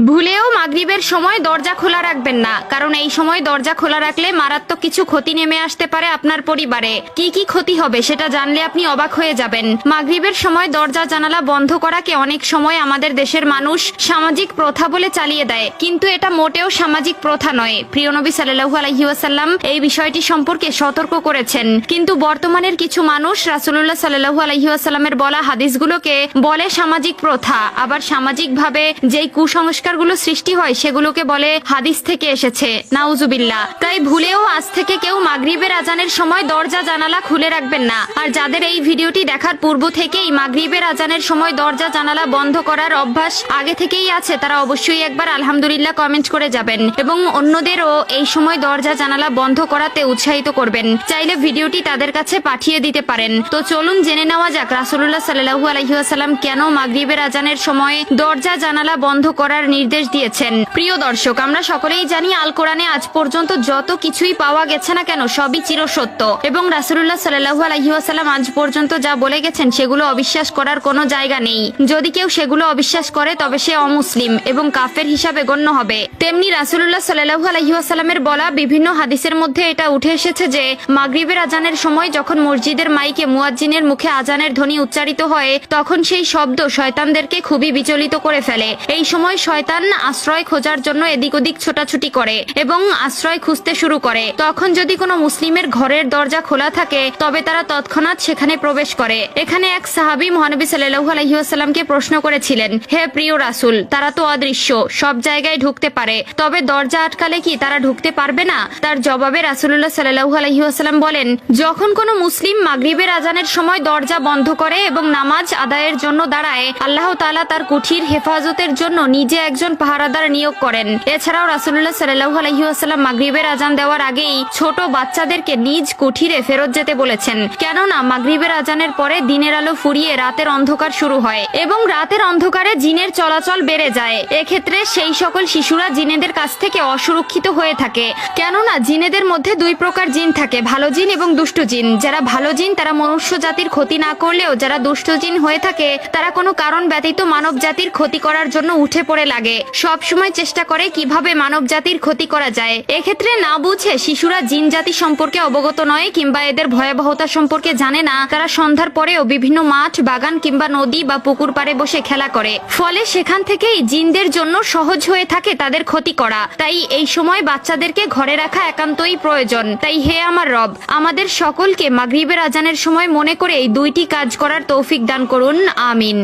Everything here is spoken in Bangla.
ভুলেও মাগরিবের সময় দরজা খোলা রাখবেন না, কারণ এই সময় দরজা খোলা রাখলে মারাত্মক কিছু ক্ষতি নেমে আসতে পারে আপনার পরিবারে। কি কি ক্ষতি হবে সেটা জানলে আপনি অবাক হয়ে যাবেন। মাগরিবের সময় দরজা জানালা বন্ধ করাকে অনেক সময় আমাদের দেশের মানুষ সামাজিক প্রথা বলে চালিয়ে দেয়, কিন্তু এটা মোটেও সামাজিক প্রথা নয়। প্রিয় নবী সাল্লাল্লাহু আলাইহি ওয়াসাল্লাম এই বিষয়টি সম্পর্কে সতর্ক করেছেন, কিন্তু বর্তমানের কিছু মানুষ রাসূলুল্লাহ সাল্লাল্লাহু আলাইহি ওয়াসাল্লামের বলা হাদিসগুলোকে বলে সামাজিক প্রথা, আবার সামাজিকভাবে যেই কুসংস্কারগুলো সৃষ্টি হয় সেগুলোকে বলে হাদিস থেকে এসেছে। নাউজুবিল্লাহ। তাই ভুলেও আজ থেকে কেউ মাগরিবের আজানের সময় দরজা জানালা খুলে রাখবেন না। আর যাদের এই ভিডিওটি দেখার পূর্ব থেকেই মাগরিবের আজানের সময় দরজা জানালা বন্ধ করার অভ্যাস আগে থেকেই আছে, তারা অবশ্যই একবার আলহামদুলিল্লাহ কমেন্ট করে যাবেন এবং অন্যদেরও এই সময় দরজা জানালা বন্ধ করাতে উৎসাহিত করবেন। চাইলে ভিডিওটি তাদের কাছে পাঠিয়ে দিতে পারেন। তো চলুন জেনে নেওয়া যাক রাসূলুল্লাহ সাল্লাল্লাহু আলাইহি ওয়াসাল্লাম কেন মাগরিবের আজানের সময় দরজা জানালা বন্ধ করার নির্দেশ দিয়েছেন। প্রিয় দর্শক, আমরা সকলেই জানি আল কোরআনে আজ পর্যন্ত যত কিছুই পাওয়া গেছে না কেন সবই চিরসত্য, এবং রাসূলুল্লাহ সাল্লাল্লাহু আলাইহি ওয়াসাল্লাম আজ পর্যন্ত যা বলে গেছেন সেগুলো অবিশ্বাস করার কোনো জায়গা নেই। যদি কেউ সেগুলো অবিশ্বাস করে তবে সে অমুসলিম এবং কাফের হিসাবে গণ্য হবে। তেমনি রাসূলুল্লাহ সাল্লাল্লাহু আলাইহি ওয়াসাল্লামের বলা বিভিন্ন হাদিসের মধ্যে এটা উঠে এসেছে যে মাগরিবের আজানের সময় যখন মসজিদের মাইকে মুয়াজ্জিনের মুখে আজানের ধ্বনি উচ্চারিত হয় তখন সেই শব্দ শয়তানদেরকে খুবই বিচলিত করে ফেলে। এই সময় শয়তান আশ্রয় খোঁজার জন্য এদিক ওদিক ছোটাছুটি করে এবং আশ্রয় খুঁজতে শুরু করে। তখন যদি কোনো মুসলিমের ঘরের দরজা খোলা থাকে তবে তারা তৎক্ষণাৎ সেখানে প্রবেশ করে। এখানে এক সাহাবী মহানবী সাল্লাল্লাহু আলাইহি ওয়াসাল্লামকে প্রশ্ন করেছিলেন, হে প্রিয় রাসূল, তারা তো অদৃশ্য, সব জায়গায় ঢুকতে পারে, তবে দরজা আটকালে কি তারা ঢুকতে পারবে না? তার জবাবে রাসূলুল্লাহ সাল্লাল্লাহু আলাইহি ওয়াসাল্লাম বলেন, যখন কোনো মুসলিম মাগরিবের আজানের সময় দরজা বন্ধ করে এবং নামাজ আদায়ের জন্য দাঁড়ায়, আল্লাহ তাআলা তার কুঠির হেফাজতের জন্য নিজে একজন পাহারাদার নিয়োগ করেন। এছাড়াও রাসূলুল্লাহ সাল্লাল্লাহু আলাইহি ওয়াসাল্লাম মাগরিবের আজান দেওয়ার আগেই ছোট বাচ্চাদেরকে নিজ কুঠিরে ফেরত যেতে বলেছেন, কেননা মাগরিবের আজানের পরে দিনের আলো ফুরিয়ে রাতের অন্ধকার শুরু হয় এবং রাতের অন্ধকারে জিনের চলাচল বেড়ে যায়। এক্ষেত্রে সেই সকল শিশুরা জিনেদের কাছ থেকে অসুরক্ষিত হয়ে থাকে, কেননা জিনেদের মধ্যে দুই প্রকার জিন থাকে, ভালো জিন এবং দুষ্ট জিন। যারা ভালো জিন তারা মনুষ্য জাতির ক্ষতি না করলেও যারা দুষ্ট জিন হয়ে থাকে তারা কোনো কারণ ব্যতীত মানব জাতির ক্ষতি করার জন্য উঠে পড়ে লাগে, সব সময় চেষ্টা করে কিভাবে মানব জাতির ক্ষতি করা যায়। এক্ষেত্রে না বুঝে শিশুরা জিন জাতি সম্পর্কে অবগত নয় কিংবা এদের ভয়াবহতা সম্পর্কে জানে না, তারা সন্ধ্যার পরেও বিভিন্ন মাঠ, বাগান কিংবা নদী বা পুকুর পাড়ে বসে খেলা করে, ফলে সেখান থেকেই জিনদের জন্য সহজ হয়ে থাকে তাদের ক্ষতি করা। তাই এই সময় বাচ্চাদেরকে ঘরে রাখা একান্তই প্রয়োজন। তাই হে আমার রব, আমাদের সকলকে মাগরিবের আজানের সময় মনে করে এই দুইটি কাজ করার তৌফিক দান করুন। আমিন।